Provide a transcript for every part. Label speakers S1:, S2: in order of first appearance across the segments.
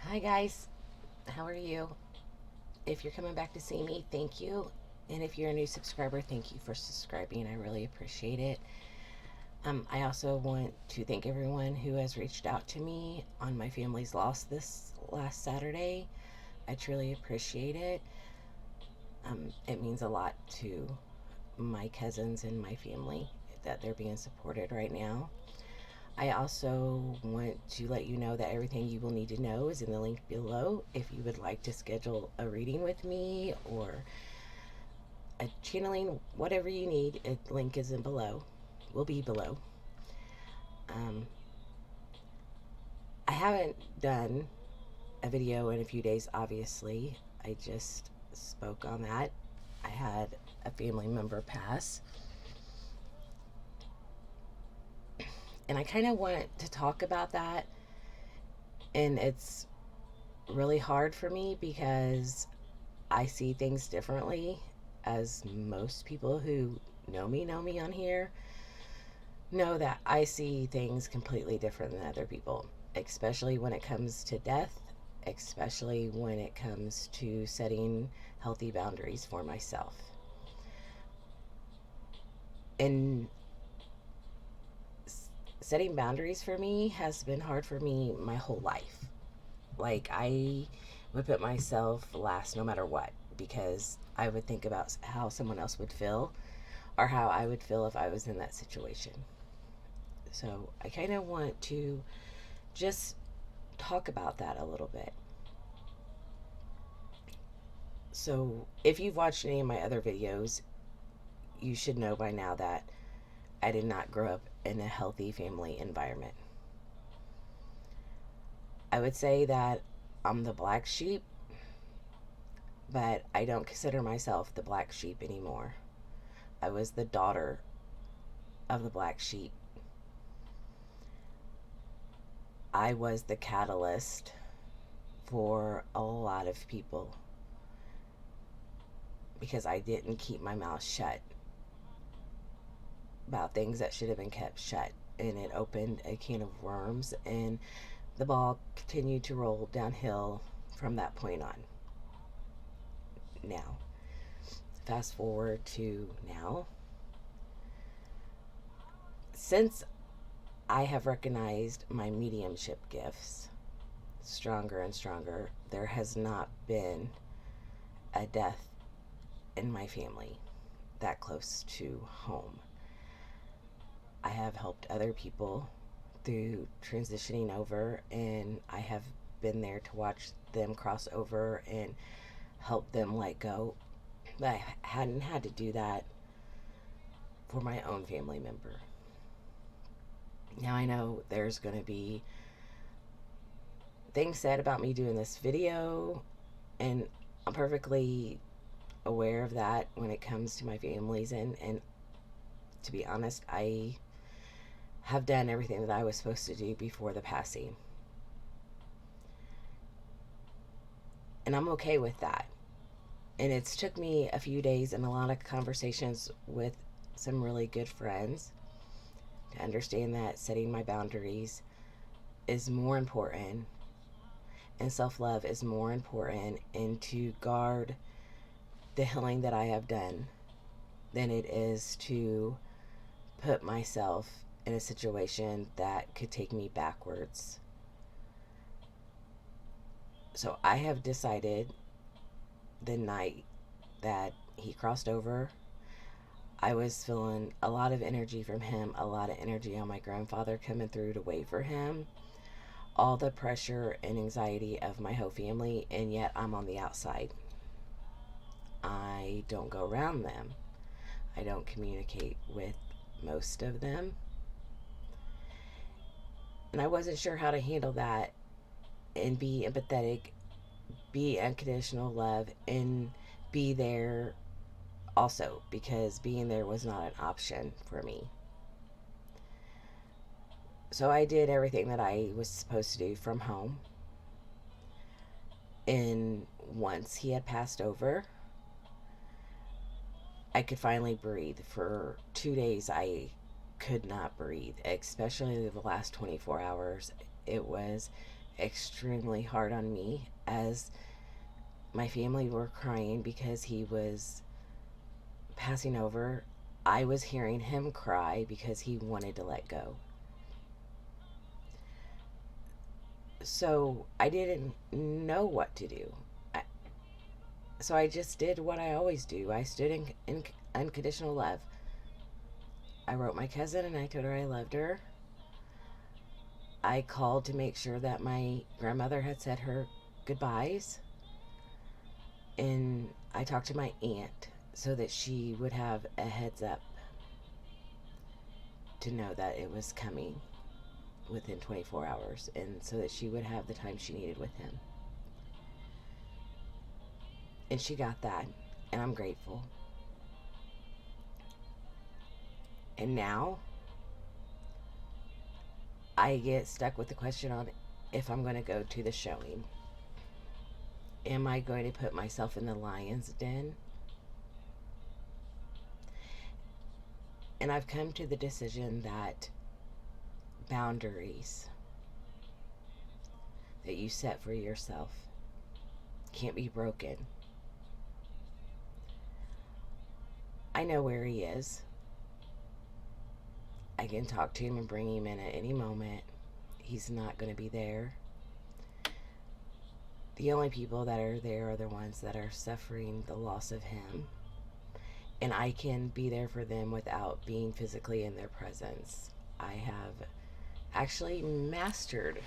S1: Hi, guys. How are you? If you're coming back to see me, thank you. And if you're a new subscriber, thank you for subscribing. I really appreciate it. I also want to thank everyone who has reached out to me on my family's loss this last Saturday. I truly appreciate it. It means a lot to my cousins and my family that they're being supported right now. I also want to let you know that everything you will need to know is in the link below if you would like to schedule a reading with me or a channeling, whatever you need. A link is in below, will be below. Um, I haven't done a video in a few days, obviously. I just spoke on that. I had a family member pass, and I kind of want to talk about that. And it's really hard for me because I see things differently, as most people who know me on here, know that I see things completely different than other people, especially when it comes to death, especially when it comes to setting healthy boundaries for myself. And setting boundaries for me has been hard for me my whole life. Like, I would put myself last no matter what because I would think about how someone else would feel or how I would feel if I was in that situation. So I kind of want to just talk about that a little bit. So if you've watched any of my other videos, you should know by now that I did not grow up in a healthy family environment. I would say that I'm the black sheep, but I don't consider myself the black sheep anymore. I was the daughter of the black sheep. I was the catalyst for a lot of people because I didn't keep my mouth shut about things that should have been kept shut. And it opened a can of worms, and the ball continued to roll downhill from that point on. Now, fast forward to now. Since I have recognized my mediumship gifts stronger and stronger, there has not been a death in my family that close to home. I have helped other people through transitioning over, and I have been there to watch them cross over and help them let go. But I hadn't had to do that for my own family member. Now I know there's going to be things said about me doing this video, and I'm perfectly aware of that when it comes to my families. And to be honest, I have done everything that I was supposed to do before the passing. And I'm okay with that. And it's took me a few days and a lot of conversations with some really good friends to understand that setting my boundaries is more important, and self-love is more important, and to guard the healing that I have done than it is to put myself in a situation that could take me backwards. So I have decided the night that he crossed over, I was feeling a lot of energy from him, a lot of energy on my grandfather coming through to wait for him, all the pressure and anxiety of my whole family, and yet I'm on the outside. I don't go around them. I don't communicate with most of them. And I wasn't sure how to handle that and be empathetic, be unconditional love, and be there also, because being there was not an option for me. So I did everything that I was supposed to do from home. And once he had passed over, I could finally breathe. For 2 days, I could not breathe, especially the last 24 hours. It was extremely hard on me as my family were crying because he was passing over. I was hearing him cry because he wanted to let go. So I didn't know what to do. I, so I just did what I always do. I stood in unconditional love. I wrote my cousin and I told her I loved her. I called to make sure that my grandmother had said her goodbyes. And I talked to my aunt so that she would have a heads up to know that it was coming within 24 hours, and so that she would have the time she needed with him. And she got that, and I'm grateful. And now I get stuck with the question on if I'm going to go to the showing. Am I going to put myself in the lion's den? And I've come to the decision that boundaries that you set for yourself can't be broken. I know where he is. I can talk to him and bring him in at any moment. He's not going to be there. The only people that are there are the ones that are suffering the loss of him. And I can be there for them without being physically in their presence. I have actually mastered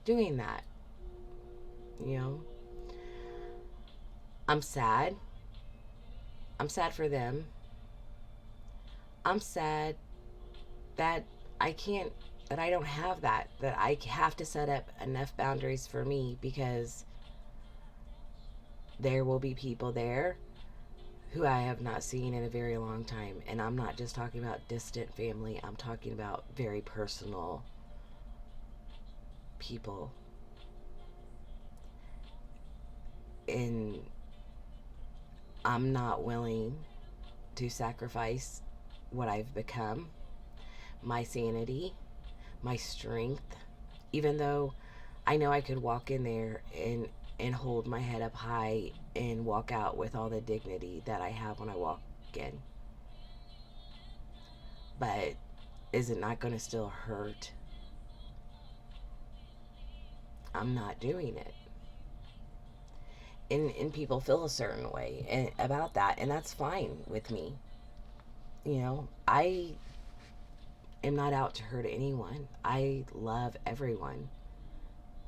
S1: doing that. You know, I'm sad. I'm sad for them. I'm sad that I don't have that I have to set up enough boundaries for me, because there will be people there who I have not seen in a very long time. And I'm not just talking about distant family, I'm talking about very personal people. And I'm not willing to sacrifice what I've become, my sanity, my strength, even though I know I could walk in there and hold my head up high and walk out with all the dignity that I have when I walk in. But is it not going to still hurt? I'm not doing it. And people feel a certain way about that, and that's fine with me. You know, I am not out to hurt anyone. I love everyone,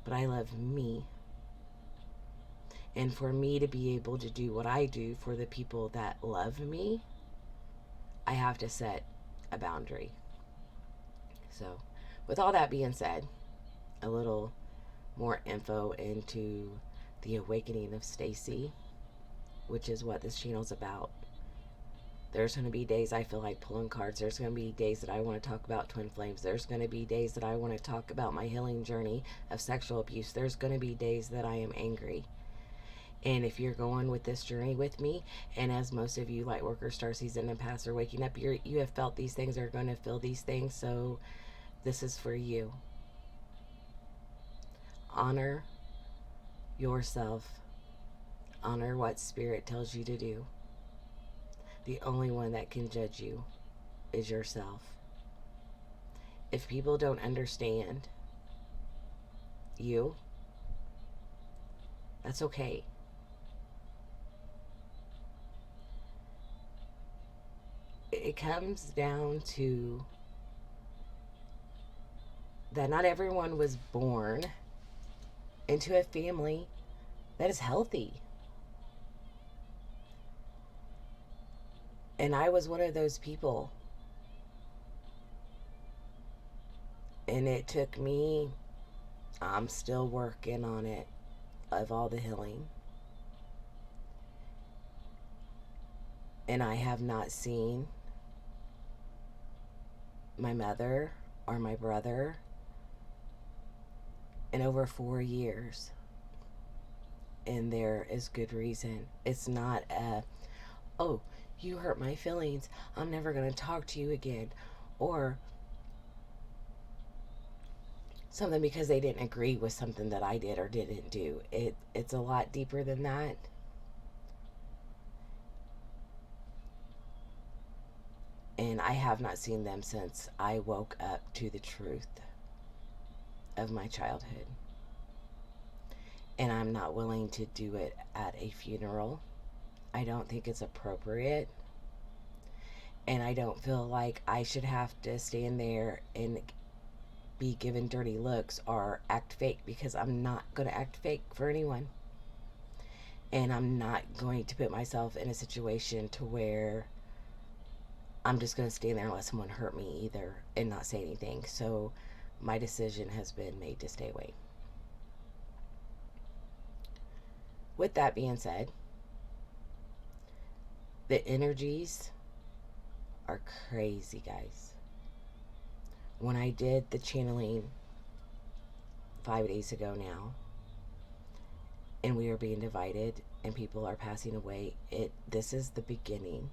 S1: but I love me. And for me to be able to do what I do for the people that love me, I have to set a boundary. So, with all that being said, a little more info into the awakening of Stacy, which is what this channel's about. There's going to be days I feel like pulling cards. There's going to be days that I want to talk about twin flames. There's going to be days that I want to talk about my healing journey of sexual abuse. There's going to be days that I am angry. And if you're going with this journey with me, and as most of you light workers, star season and past are waking up, you have felt these things, are going to feel these things. So this is for you. Honor yourself. Honor what spirit tells you to do. The only one that can judge you is yourself. If people don't understand you, that's okay. It comes down to that not everyone was born into a family that is healthy. And I was one of those people. And it took me, I'm still working on it, of all the healing. And I have not seen my mother or my brother in over 4 years. And there is good reason. It's not oh, you hurt my feelings, I'm never going to talk to you again. Or something because they didn't agree with something that I did or didn't do. It's a lot deeper than that. And I have not seen them since I woke up to the truth of my childhood. And I'm not willing to do it at a funeral. I don't think it's appropriate. And I don't feel like I should have to stand there and be given dirty looks or act fake, because I'm not going to act fake for anyone. And I'm not going to put myself in a situation to where I'm just going to stand there and let someone hurt me either and not say anything. So my decision has been made to stay away. With that being said, the energies are crazy, guys. When I did the channeling 5 days ago now, and we are being divided and people are passing away, this is the beginning.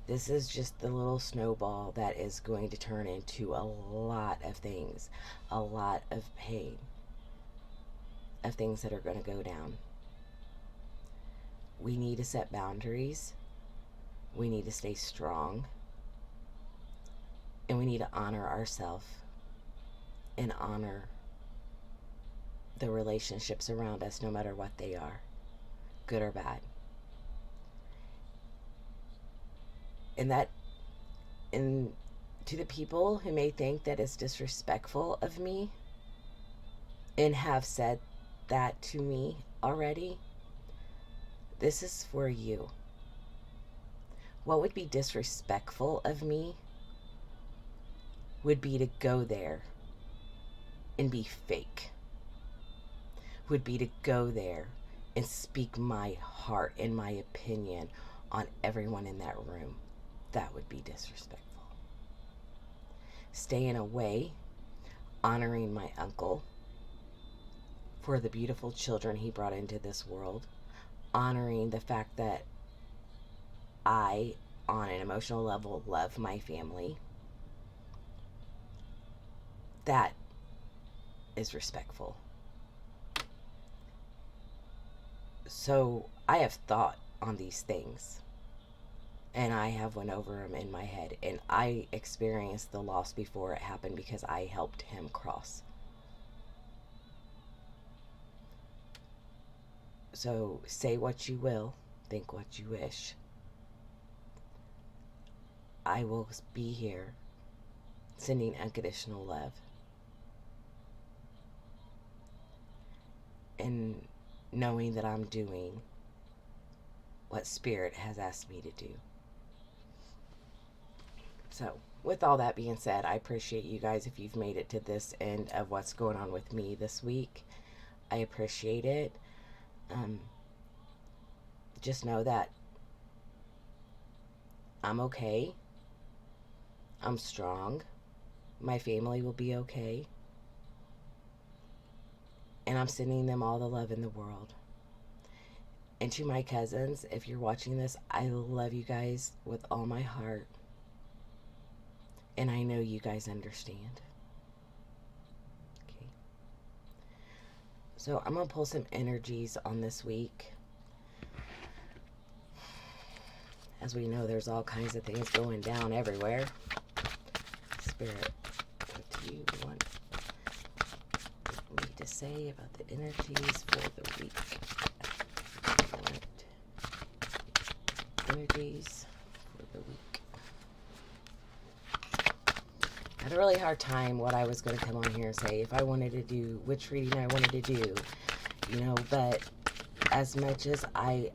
S1: This is just the little snowball that is going to turn into a lot of things, a lot of pain, of things that are going to go down. We need to set boundaries. We need to stay strong. And we need to honor ourselves and honor the relationships around us, no matter what they are, good or bad. And to the people who may think that it's disrespectful of me and have said that to me already, this is for you. What would be disrespectful of me would be to go there and be fake. Would be to go there and speak my heart and my opinion on everyone in that room. That would be disrespectful. Staying away, honoring my uncle for the beautiful children he brought into this world, honoring the fact that I, on an emotional level, love my family. That is respectful. So I have thought on these things, and I have went over them in my head, and I experienced the loss before it happened because I helped him cross. So say what you will, think what you wish. I will be here sending unconditional love and knowing that I'm doing what Spirit has asked me to do. So, with all that being said, I appreciate you guys if you've made it to this end of what's going on with me this week. I appreciate it. Just know that I'm okay. I'm strong. My family will be okay. And I'm sending them all the love in the world. And to my cousins, if you're watching this, I love you guys with all my heart. And I know you guys understand. Okay. So I'm going to pull some energies on this week. As we know, there's all kinds of things going down everywhere. Spirit, what do you want me to say about the energies for the week? Energies for the week. I had a really hard time what I was going to come on here and say, if I wanted to do, which reading I wanted to do, but as much as I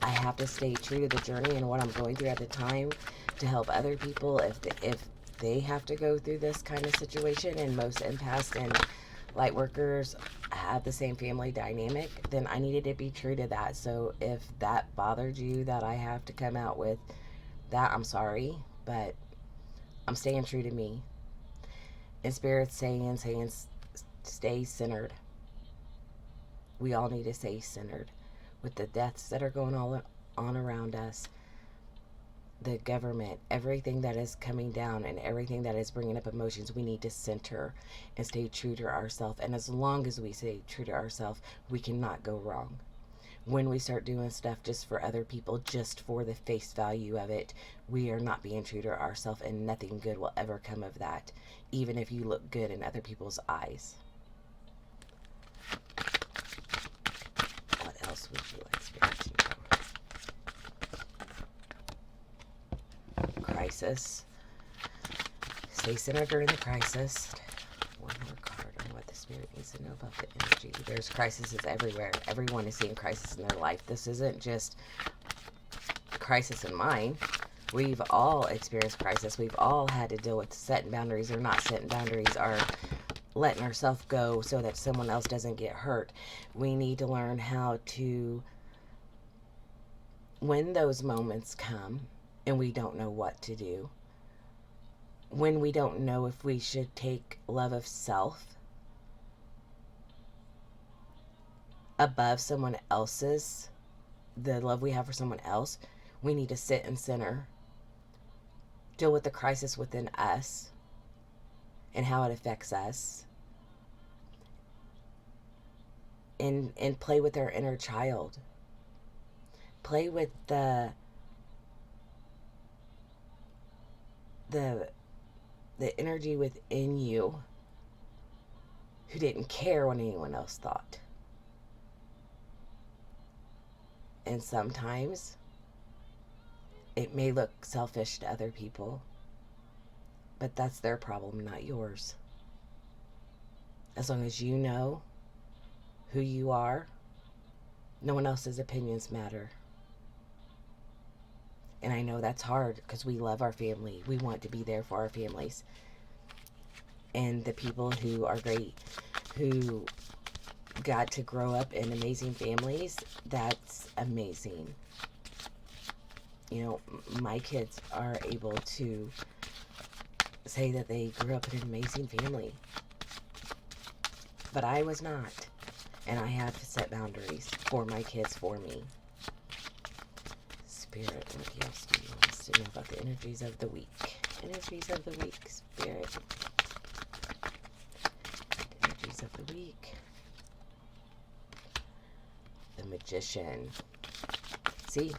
S1: have to stay true to the journey and what I'm going through at the time to help other people if they have to go through this kind of situation, and most empaths and light workers have the same family dynamic, then I needed to be true to that. So if that bothered you that I have to come out with that, I'm sorry, but I'm staying true to me. And Spirit's saying stay centered. We all need to stay centered. With the deaths that are going on around us, the government, everything that is coming down and everything that is bringing up emotions, we need to center and stay true to ourselves. And as long as we stay true to ourselves, we cannot go wrong. When we start doing stuff just for other people, just for the face value of it, we are not being true to ourselves, and nothing good will ever come of that, even if you look good in other people's eyes. What else would you like Spirit to know? Crisis. Stay centered during the crisis. One more card on what the Spirit needs to know about the energy. There's crises everywhere. Everyone is seeing crisis in their life. This isn't just crisis in mine. We've all experienced crisis. We've all had to deal with setting boundaries or not setting boundaries, or letting ourselves go so that someone else doesn't get hurt. We need to learn how to, when those moments come and we don't know what to do, when we don't know if we should take love of self above someone else's, the love we have for someone else, we need to sit and center, deal with the crisis within us and how it affects us, and play with our inner child. Play with the energy within you who didn't care what anyone else thought. And sometimes it may look selfish to other people, but that's their problem, not yours. As long as you know who you are, no one else's opinions matter. And I know that's hard because we love our family. We want to be there for our families. And the people who are great, who got to grow up in amazing families, that's amazing. You know, my kids are able to say that they grew up in an amazing family. But I was not. And I have to set boundaries for my kids, for me. Spirit, what else do you want us to know about the energies of the week? Energies of the week, Spirit. Energies of the week. The Magician. See,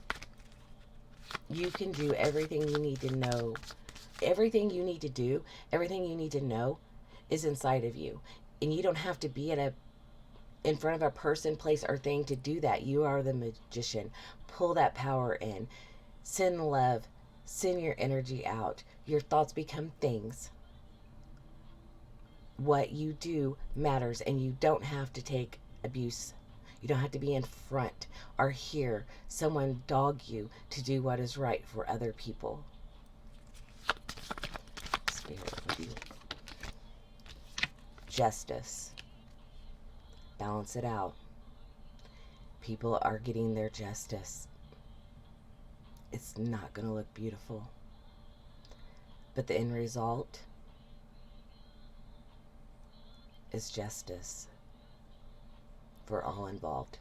S1: you can do everything you need to know. Everything you need to do, everything you need to know is inside of you. And you don't have to be in front of a person, place, or thing to do that. You are the magician. Pull that power in. Send love. Send your energy out. Your thoughts become things. What you do matters, and you don't have to take abuse. You don't have to be in front or hear someone dog you to do what is right for other people. Spirit with you. Justice. Balance it out. People are getting their justice. It's not going to look beautiful. But the end result is justice for all involved.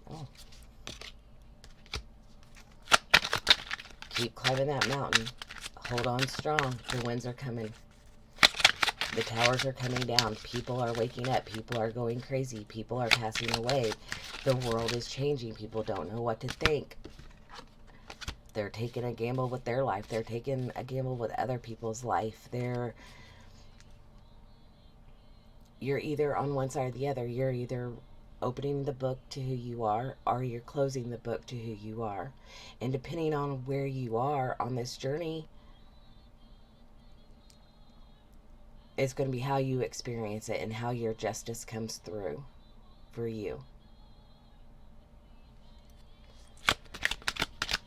S1: Oh. Keep climbing that mountain. Hold on strong. The winds are coming. The towers are coming down. People are waking up. People are going crazy. People are passing away. The world is changing. People don't know what to think. They're taking a gamble with their life. They're taking a gamble with other people's life. You're either on one side or the other. You're either opening the book to who you are, or you're closing the book to who you are. And depending on where you are on this journey, it's going to be how you experience it and how your justice comes through for you.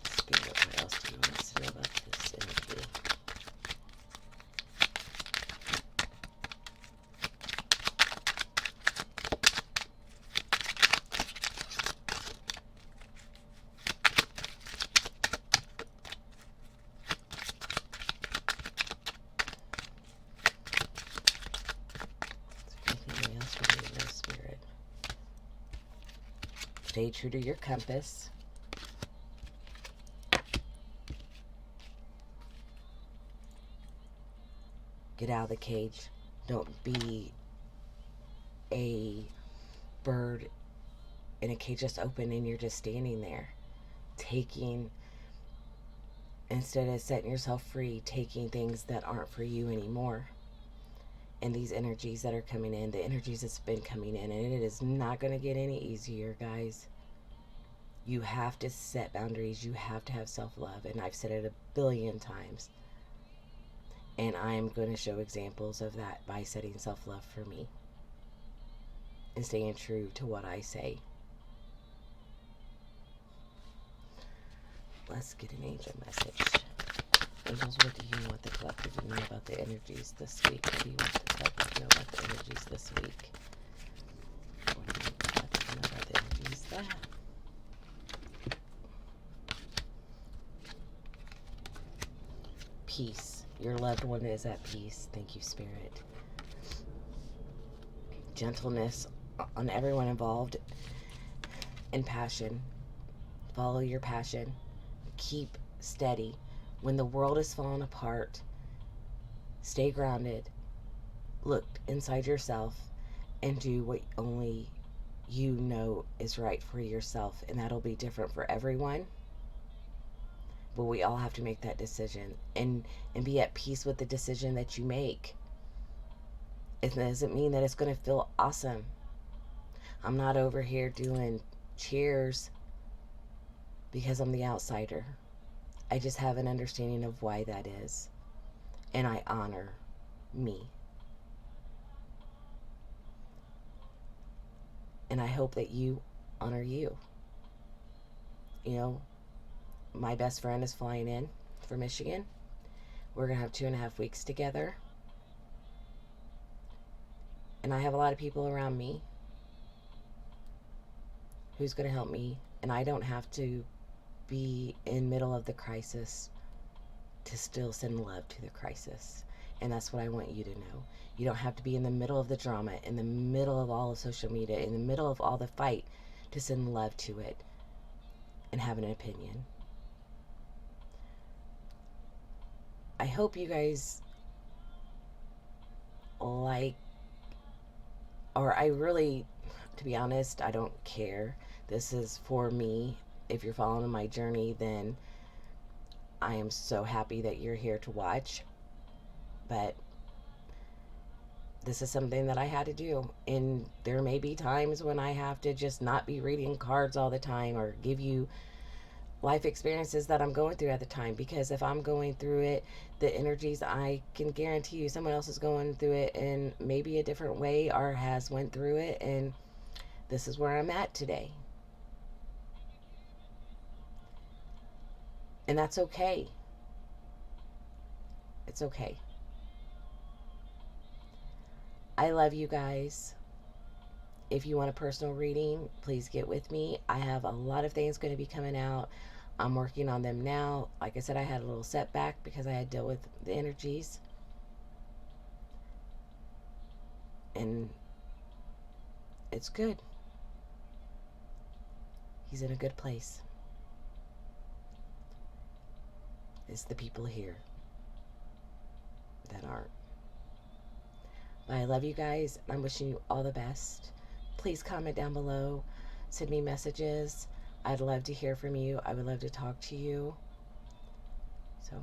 S1: Spirit, what else do you want us to know about this energy? Anything else we need to know, Spirit? Stay true to your compass. Get out of the cage. Don't be a bird in a cage just open and you're just standing there. Instead of setting yourself free, taking things that aren't for you anymore. And these energies that are coming in, the energies that's been coming in, and it is not going to get any easier, guys. You have to set boundaries. You have to have self-love. And I've said it a billion times. And I'm going to show examples of that by setting self-love for me. And staying true to what I say. Let's get an angel message. Angels, what do you want the collective to know about the energies this week? What do you want the collective to know about the energies this week? What do you want the collective to know about the energies that? Peace. Your loved one is at peace. Thank you, Spirit. Gentleness on everyone involved. And passion. Follow your passion. Keep steady. When the world is falling apart, stay grounded. Look inside yourself and do what only you know is right for yourself. And that'll be different for everyone. But we all have to make that decision and be at peace with the decision that you make. It doesn't mean that it's going to feel awesome. I'm not over here doing cheers because I'm the outsider. I just have an understanding of why that is. And I honor me. And I hope that you honor you. You know, my best friend is flying in from Michigan. We're going to have 2.5 weeks together. And I have a lot of people around me who's going to help me. And I don't have to be in middle of the crisis to still send love to the crisis. And that's what I want you to know. You don't have to be in the middle of the drama, in the middle of all of social media, in the middle of all the fight to send love to it and have an opinion. I hope you guys like, or I really, to be honest, I don't care. This is for me. If you're following my journey, then I am so happy that you're here to watch. But this is something that I had to do. And there may be times when I have to just not be reading cards all the time or give you life experiences that I'm going through at the time. Because if I'm going through it, the energies, I can guarantee you someone else is going through it in maybe a different way or has went through it. And this is where I'm at today. And that's okay. It's okay. I love you guys. If you want a personal reading, please get with me. I have a lot of things going to be coming out. I'm working on them now. Like I said, I had a little setback because I had dealt with the energies. And it's good. He's in a good place. It's the people here that aren't. But I love you guys. I'm wishing you all the best. Please comment down below. Send me messages. I'd love to hear from you. I would love to talk to you. So